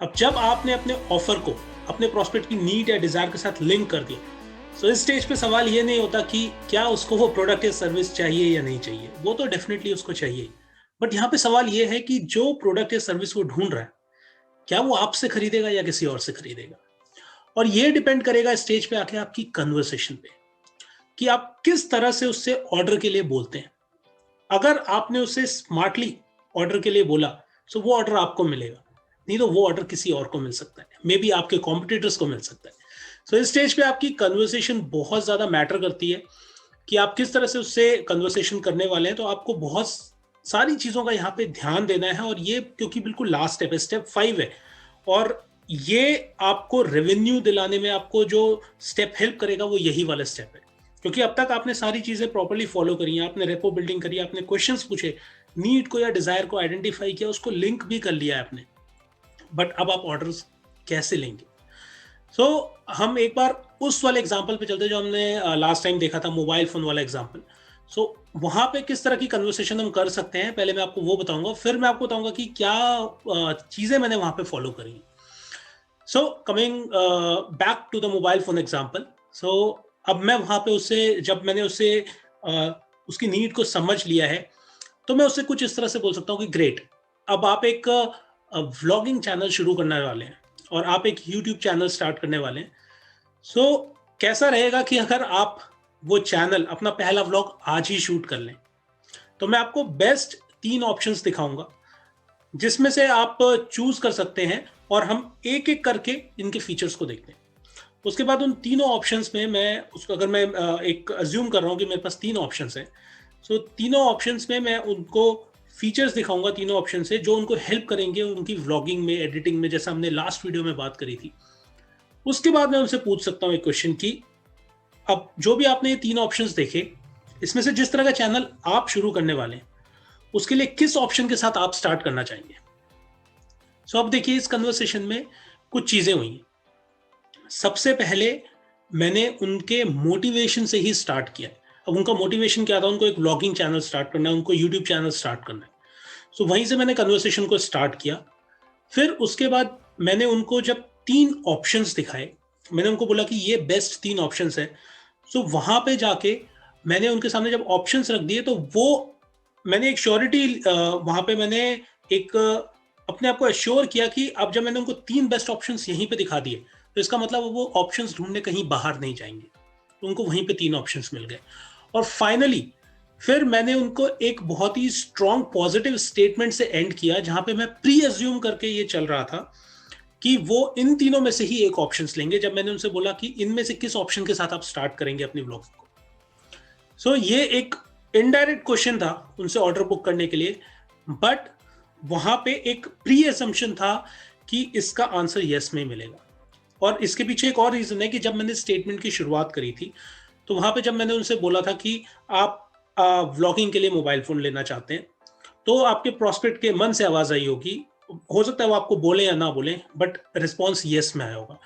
अब जब आपने अपने ऑफर को अपने प्रोस्पेक्ट की नीड या डिजायर के साथ लिंक कर दिया, तो इस स्टेज पे सवाल ये नहीं होता कि क्या उसको वो प्रोडक्ट या सर्विस चाहिए या नहीं चाहिए, वो तो डेफिनेटली उसको चाहिए। बट यहाँ पे सवाल ये है कि जो प्रोडक्ट या सर्विस वो ढूंढ रहा है, क्या वो आपसे खरीदेगा या किसी और से खरीदेगा। और ये डिपेंड करेगा स्टेज पे आके आपकी कन्वर्सेशन पे, कि आप किस तरह से उससे ऑर्डर के लिए बोलते हैं। अगर आपने उससे स्मार्टली ऑर्डर के लिए बोला, तो वो ऑर्डर आपको मिलेगा, नहीं तो वो ऑर्डर किसी और को मिल सकता है, मे बी आपके कॉम्पिटिटर्स को मिल सकता है। सो इस स्टेज पे आपकी कन्वर्सेशन बहुत ज्यादा मैटर करती है, कि आप किस तरह से उससे कन्वर्सेशन करने वाले हैं। तो आपको बहुत सारी चीजों का यहाँ पे ध्यान देना है, और ये क्योंकि बिल्कुल लास्ट स्टेप है, स्टेप 5 है, और ये आपको रेवेन्यू दिलाने में आपको जो स्टेप हेल्प करेगा वो यही वाला स्टेप है। क्योंकि अब तक आपने सारी चीजें प्रॉपर्ली फॉलो करी हैं, आपने रेपो बिल्डिंग करी, आपने क्वेश्चंस पूछे, नीड को या डिजायर को आइडेंटिफाई किया, उसको लिंक भी कर लिया है आपने। बट अब आप ऑर्डर्स कैसे लेंगे? सो हम एक बार उस वाले एग्जाम्पल पे चलते जो हमने लास्ट टाइम देखा था, मोबाइल फोन वाला एग्जाम्पल। सो वहां पे किस तरह की कन्वर्सेशन हम कर सकते हैं, पहले मैं आपको वो बताऊंगा, फिर मैं आपको बताऊंगा कि क्या चीजें मैंने वहां पे फॉलो करी। So coming back to the mobile phone example. So अब मैं वहां पे उससे, जब मैंने उससे उसकी नीड को समझ लिया है, तो मैं उससे कुछ इस तरह से बोल सकता हूँ कि ग्रेट, अब आप एक व्लॉगिंग चैनल शुरू करने वाले हैं, और आप एक यूट्यूब चैनल स्टार्ट करने वाले हैं। सो कैसा रहेगा कि अगर आप वो चैनल, अपना पहला व्लॉग आज ही शूट कर लें, तो मैं आपको बेस्ट 3 ऑप्शंस दिखाऊंगा, जिसमें से आप चूज कर सकते हैं, और हम एक एक करके इनके फीचर्स को देखते हैं। उसके बाद उन तीनों ऑप्शंस में मैं उसको, अगर मैं एक अज्यूम कर रहा हूँ कि मेरे पास 3 ऑप्शंस हैं, सो तीनों ऑप्शंस में मैं उनको फीचर्स दिखाऊंगा, तीनों ऑप्शन से, जो उनको हेल्प करेंगे उनकी व्लॉगिंग में, एडिटिंग में, जैसा हमने लास्ट वीडियो में बात करी थी। उसके बाद मैं उनसे पूछ सकता हूँ एक क्वेश्चन की, अब जो भी आपने ये 3 ऑप्शंस देखे, इसमें से जिस तरह का चैनल आप शुरू करने वाले हैं, उसके लिए किस ऑप्शन के साथ आप स्टार्ट करना चाहेंगे। सो अब देखिए, इस कन्वर्सेशन में कुछ चीजें हुई। सबसे पहले मैंने उनके मोटिवेशन से ही स्टार्ट किया। अब उनका मोटिवेशन क्या था? उनको एक व्लॉगिंग चैनल स्टार्ट करना है, उनको यूट्यूब चैनल स्टार्ट करना है। सो वहीं से मैंने कन्वर्सेशन को स्टार्ट किया। फिर उसके बाद मैंने उनको जब 3 ऑप्शंस दिखाए, मैंने उनको बोला कि ये बेस्ट 3 ऑप्शंस है। सो वहां पे जाके मैंने उनके सामने जब ऑप्शंस रख दिए, तो वो मैंने एक श्योरिटी, वहां पे मैंने एक अपने आप को एश्योर किया कि अब जब मैंने उनको 3 बेस्ट ऑप्शंस यहीं पे दिखा दिए, तो इसका मतलब वो ऑप्शंस ढूंढने कहीं बाहर नहीं जाएंगे। तो उनको वहीं पे 3 ऑप्शंस मिल गए। और फाइनली फिर मैंने उनको एक बहुत ही स्ट्रॉन्ग पॉजिटिव स्टेटमेंट से एंड किया, जहां पे मैं प्री अज्यूम करके ये चल रहा था कि वो इन तीनों में से ही एक ऑप्शंस लेंगे, जब मैंने उनसे बोला कि इनमें से किस ऑप्शन के साथ आप स्टार्ट करेंगे अपनी व्लॉगिंग को। सो ये एक इनडायरेक्ट क्वेश्चन था उनसे ऑर्डर बुक करने के लिए, बट वहां पे एक प्री असम्पशन था कि इसका आंसर यस में मिलेगा। और इसके पीछे एक और रीजन है कि जब मैंने स्टेटमेंट की शुरुआत करी थी, तो वहां पे जब मैंने उनसे बोला था कि आप व्लॉगिंग के लिए मोबाइल फोन लेना चाहते हैं, तो आपके प्रोस्पेक्ट के मन से आवाज आई होगी, हो सकता है वो आपको बोले या ना बोले, बट रिस्पॉन्स यस में आया होगा।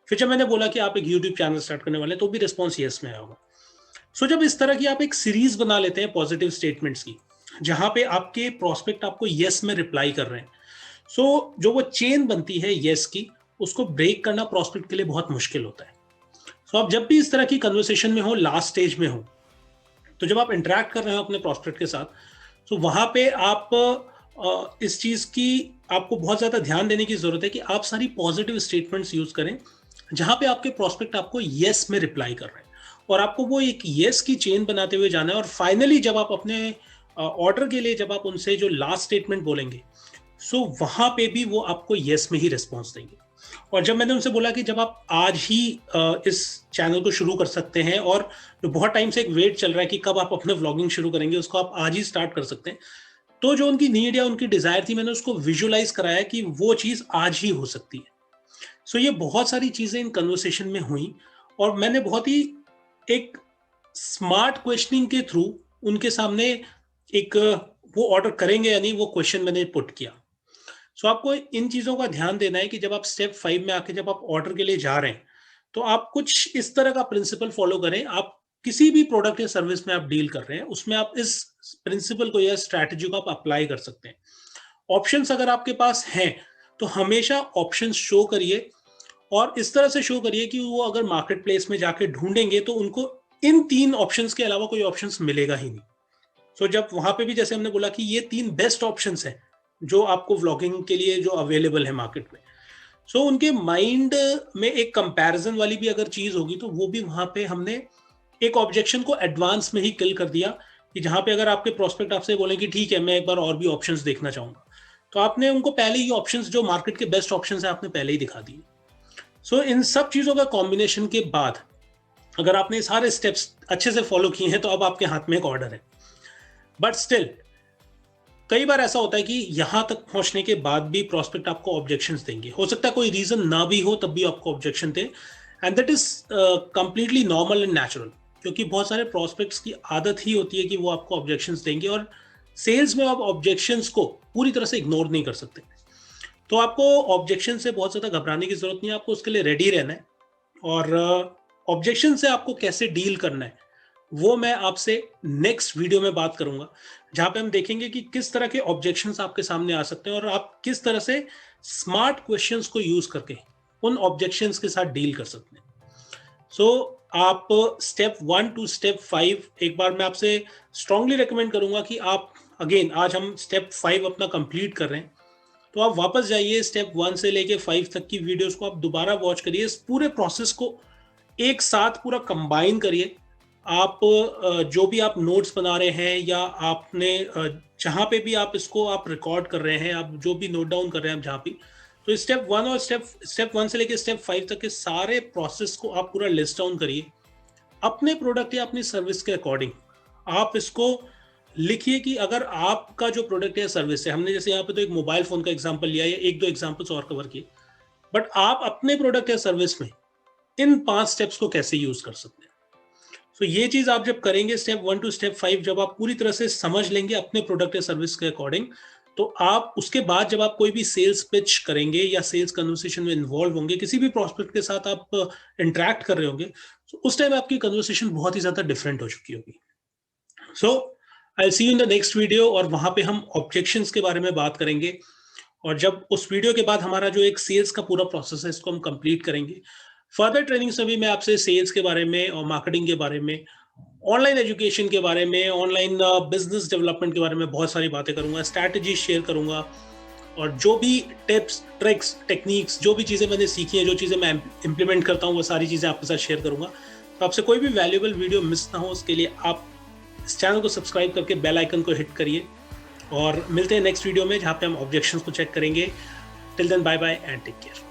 फिर जब मैंने बोला कि आप एक यूट्यूब चैनल स्टार्ट करने वाले हैं, तो भी रिस्पॉन्स यस में आया होगा। सो जब इस तरह की आप एक सीरीज बना लेते हैं पॉजिटिव स्टेटमेंट्स की, जहां पे आपके प्रोस्पेक्ट आपको यस में रिप्लाई कर रहे हैं, सो जो वो चेन बनती है यस की, उसको ब्रेक करना प्रोस्पेक्ट के लिए बहुत मुश्किल होता है। सो आप जब भी इस तरह की कन्वर्सेशन में हो, लास्ट स्टेज में हो, तो जब आप इंटरेक्ट कर रहे हो अपने प्रोस्पेक्ट के साथ, तो वहां पे आप इस चीज की आपको बहुत ज्यादा ध्यान देने की जरूरत है कि आप सारी पॉजिटिव स्टेटमेंट्स यूज करें, जहां पे आपके प्रोस्पेक्ट आपको यस में रिप्लाई कर रहे हैं, और आपको वो एक यस की चेन बनाते हुए जाना है। और फाइनली जब आप अपने ऑर्डर के लिए, जब आप उनसे जो लास्ट स्टेटमेंट बोलेंगे, सो वहां पे भी वो आपको यस में ही रिस्पॉन्स देंगे। और जब मैंने उनसे बोला कि जब आप आज ही इस चैनल को शुरू कर सकते हैं, और जो बहुत टाइम से एक वेट चल रहा है कि कब आप अपने व्लॉगिंग शुरू करेंगे, उसको आप आज ही स्टार्ट कर सकते हैं, तो जो उनकी नीड या उनकी डिजायर थी, मैंने उसको विजुअलाइज कराया कि वो चीज आज ही हो सकती है। सो ये बहुत सारी चीजें इन कन्वर्सेशन में हुई, और मैंने बहुत ही एक स्मार्ट क्वेश्चनिंग के थ्रू उनके सामने एक, वो ऑर्डर करेंगे या नहीं, वो क्वेश्चन मैंने पुट किया। सो आपको इन चीजों का ध्यान देना है कि जब आप स्टेप 5 में आके जब आप ऑर्डर के लिए जा रहे हैं, तो आप कुछ इस तरह का प्रिंसिपल फॉलो करें। आप किसी भी प्रोडक्ट या सर्विस में आप डील कर रहे हैं, उसमें आप इस प्रिंसिपल को या स्ट्रैटेजी को आप अप्लाई कर सकते हैं। ऑप्शंस अगर आपके पास हैं, तो हमेशा ऑप्शंस शो करिए और इस तरह से शो करिए कि वो अगर मार्केट प्लेस में जाके ढूंढेंगे तो उनको इन 3 ऑप्शंस के अलावा कोई ऑप्शंस मिलेगा ही नहीं। सो जब वहां पे भी जैसे हमने बोला कि ये 3 बेस्ट ऑप्शंस हैं जो आपको व्लॉगिंग के लिए जो अवेलेबल है मार्केट में, सो उनके माइंड में एक कंपैरिजन वाली भी अगर चीज होगी तो वो भी वहां पे हमने एक ऑब्जेक्शन को एडवांस में ही किल कर दिया कि जहां पे अगर आपके प्रोस्पेक्ट आपसे बोले कि ठीक है मैं एक बार और भी ऑप्शंस देखना चाहूंगा, तो आपने उनको पहले ही ऑप्शंस जो मार्केट के बेस्ट ऑप्शंस है आपने पहले ही दिखा दिए। सो इन सब चीजों का कॉम्बिनेशन के बाद अगर आपने सारे स्टेप्स अच्छे से फॉलो किए हैं तो अब आपके हाथ में एक ऑर्डर है। बट स्टिल कई बार ऐसा होता है कि यहां तक पहुंचने के बाद भी प्रोस्पेक्ट आपको ऑब्जेक्शंस देंगे, हो सकता है कोई रीजन ना भी हो तब भी आपको objection they, and that is completely normal and natural, क्योंकि बहुत सारे प्रोस्पेक्ट्स की आदत ही होती है कि वो आपको ऑब्जेक्शंस देंगे और सेल्स में आप ऑब्जेक्शंस को पूरी तरह से इग्नोर नहीं कर सकते। तो आपको ऑब्जेक्शन से बहुत ज़्यादा घबराने की जरूरत नहीं है, आपको उसके लिए रेडी रहना है। और ऑब्जेक्शन से आपको कैसे डील करना है वो मैं आपसे नेक्स्ट वीडियो में बात करूंगा, जहां पे हम देखेंगे कि किस तरह के ऑब्जेक्शंस आपके सामने आ सकते हैं और आप किस तरह से स्मार्ट क्वेश्चंस को यूज करके उन ऑब्जेक्शंस के साथ डील कर सकते हैं। सो आप स्टेप 1 टू स्टेप 5 एक बार मैं आपसे स्ट्रांगली रिकमेंड करूंगा कि आप अगेन आज हम स्टेप 5 अपना कंप्लीट कर रहे हैं, तो आप वापस जाइए स्टेप 1 से लेके 5 तक की वीडियोस को आप दोबारा वॉच करिए, इस पूरे प्रोसेस को एक साथ पूरा कंबाइन करिए। आप जो भी आप नोट्स बना रहे हैं या आपने जहाँ पे भी आप इसको आप रिकॉर्ड कर रहे हैं, आप जो भी नोट डाउन कर रहे हैं आप जहाँ भी, तो स्टेप 1 और स्टेप 1 से लेके स्टेप 5 तक के सारे प्रोसेस को आप पूरा लिस्ट डाउन करिए अपने प्रोडक्ट या अपनी सर्विस के अकॉर्डिंग। आप इसको लिखिए कि अगर आपका जो प्रोडक्ट या सर्विस है, हमने जैसे यहाँ पे तो एक मोबाइल फोन का एग्जांपल लिया या एक दो एग्जांपल्स और कवर किए, बट आप अपने प्रोडक्ट या सर्विस में इन 5 स्टेप्स को कैसे यूज कर सकते हैं। सो ये चीज आप जब करेंगे स्टेप 1 टू स्टेप 5, जब आप पूरी तरह से समझ लेंगे अपने प्रोडक्ट या सर्विस के अकॉर्डिंग, तो आप उसके बाद जब आप कोई भी सेल्स पिच करेंगे या सेल्स कन्वर्सेशन में इन्वॉल्व होंगे, किसी भी प्रोस्पेक्ट के साथ आप इंटरेक्ट कर रहे होंगे, तो उस टाइम आपकी कन्वर्सेशन बहुत ही ज्यादा डिफरेंट हो चुकी होगी। So I see you in the next video, और वहां पे हम ऑब्जेक्शंस के बारे में बात करेंगे, और जब उस वीडियो के बाद हमारा जो एक सेल्स का पूरा प्रोसेस है इसको हम कंप्लीट करेंगे। फर्दर ट्रेनिंग्स में भी मैं आपसे सेल्स के बारे में और मार्केटिंग के बारे में, ऑनलाइन एजुकेशन के बारे में, ऑनलाइन बिजनेस डेवलपमेंट के बारे में बहुत सारी बातें करूंगा, स्ट्रैटेजी शेयर करूंगा, और जो भी टिप्स ट्रिक्स टेक्निक्स जो भी चीज़ें मैंने सीखी हैं, जो चीज़ें मैं इंप्लीमेंट करता हूँ, वो सारी चीज़ें आपके साथ शेयर करूंगा। तो आपसे कोई भी वैल्यूएबल वीडियो मिस ना हो उसके लिए आप इस चैनल को सब्सक्राइब करके बेल आइकन को हिट करिए, और मिलते हैं नेक्स्ट वीडियो में जहाँ पे हम ऑब्जेक्शंस को चेक करेंगे। Till then bye bye and take care.